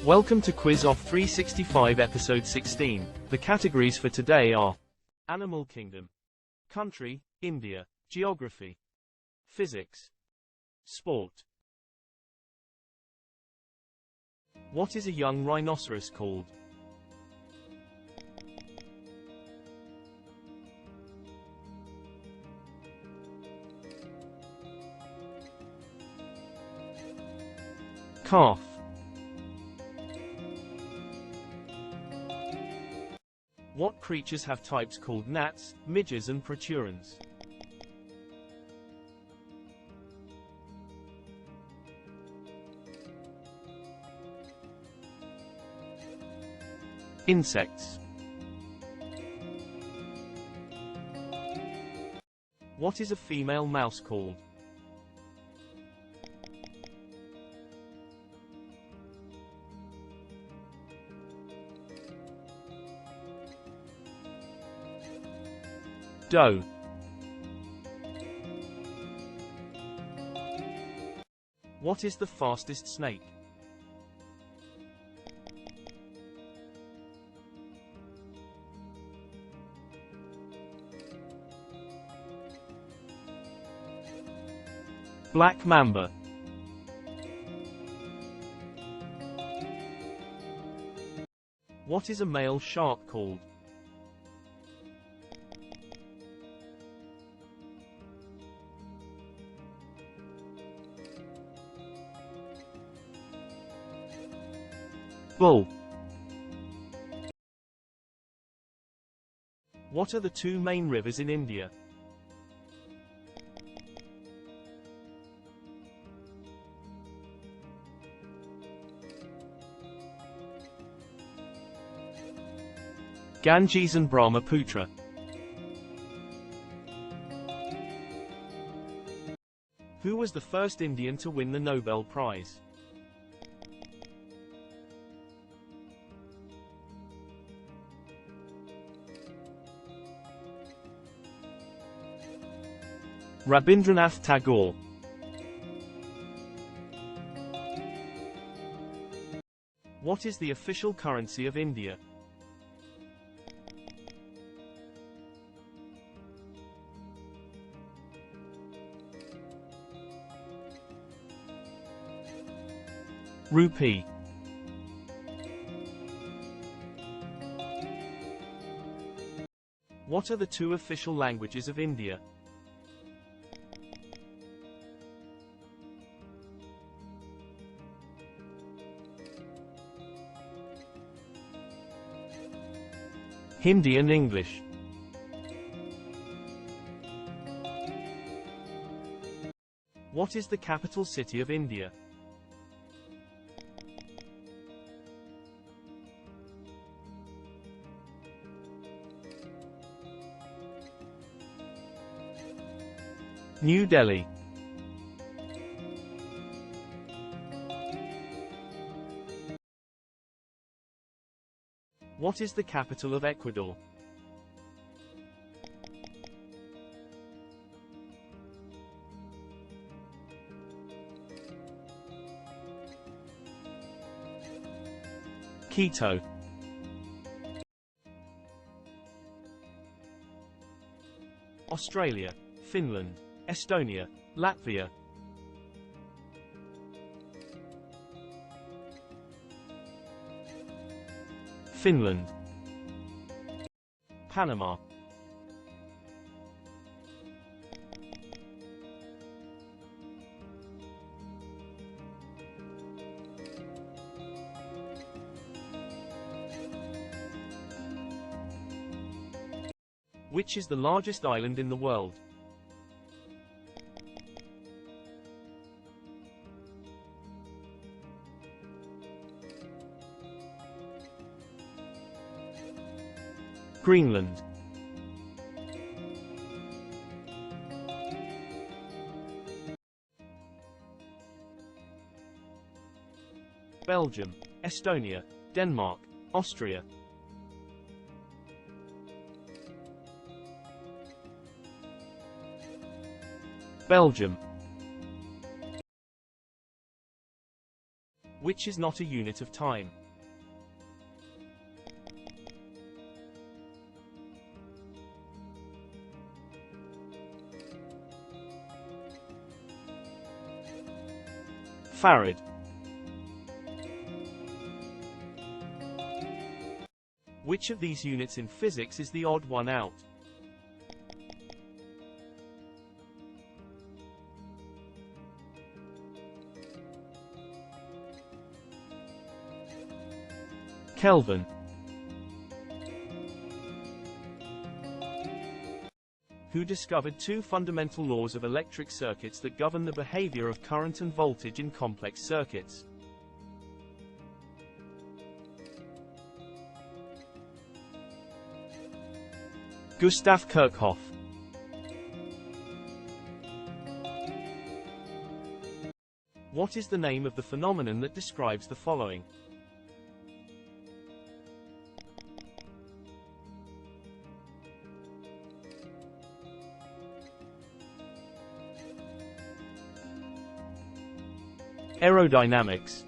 Welcome to Quiz Off 365 episode 16. The categories for today are Animal Kingdom, Country, India, Geography, Physics, Sport. What is a young rhinoceros called? Calf. What creatures have types called gnats, midges and proturans? Insects. What is a female mouse called? Doe. What is the fastest snake? Black mamba. What is a male shark called? Bull. What are the two main rivers in India? Ganges and Brahmaputra. Who was the first Indian to win the Nobel Prize? Rabindranath Tagore. What is the official currency of India? Rupee. What are the two official languages of India? Hindi and English. What is the capital city of India? New Delhi. What is the capital of Ecuador? Quito. Australia, Finland, Estonia, Latvia. Finland. Panama. Which is the largest island in the world? Greenland. Belgium, Estonia, Denmark, Austria. Belgium. Which is not a unit of time? Farad. Which of these units in physics is the odd one out? Kelvin. Who discovered two fundamental laws of electric circuits that govern the behavior of current and voltage in complex circuits? Gustav Kirchhoff. What is the name of the phenomenon that describes the following? Aerodynamics.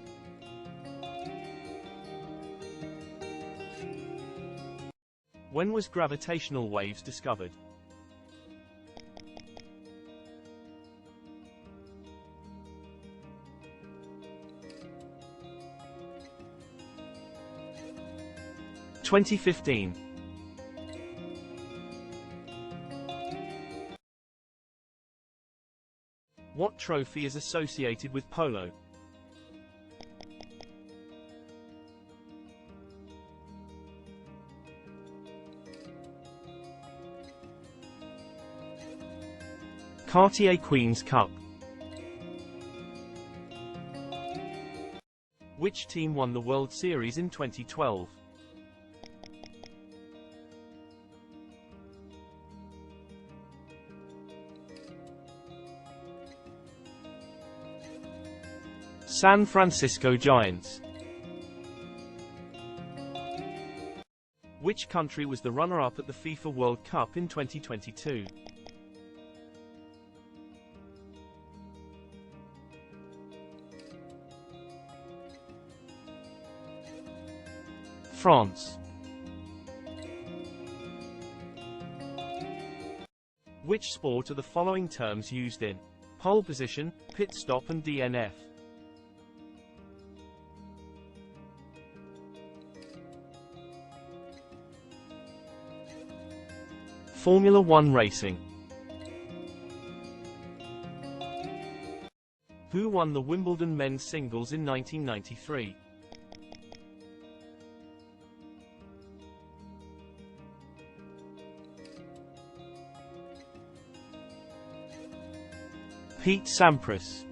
When was gravitational waves discovered? – 2015. What trophy is associated with polo? Cartier Queen's Cup. Which team won the World Series in 2012? San Francisco Giants. Which country was the runner-up at the FIFA World Cup in 2022? France. Which sport are the following terms used in? Pole position, pit stop and DNF. Formula 1 racing. Who won the Wimbledon men's singles in 1993? Pete Sampras.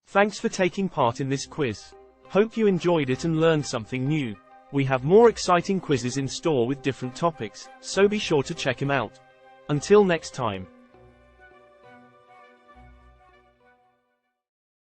Thanks for taking part in this quiz. Hope you enjoyed it and learned something new. We have more exciting quizzes in store with different topics, so be sure to check them out. Until next time.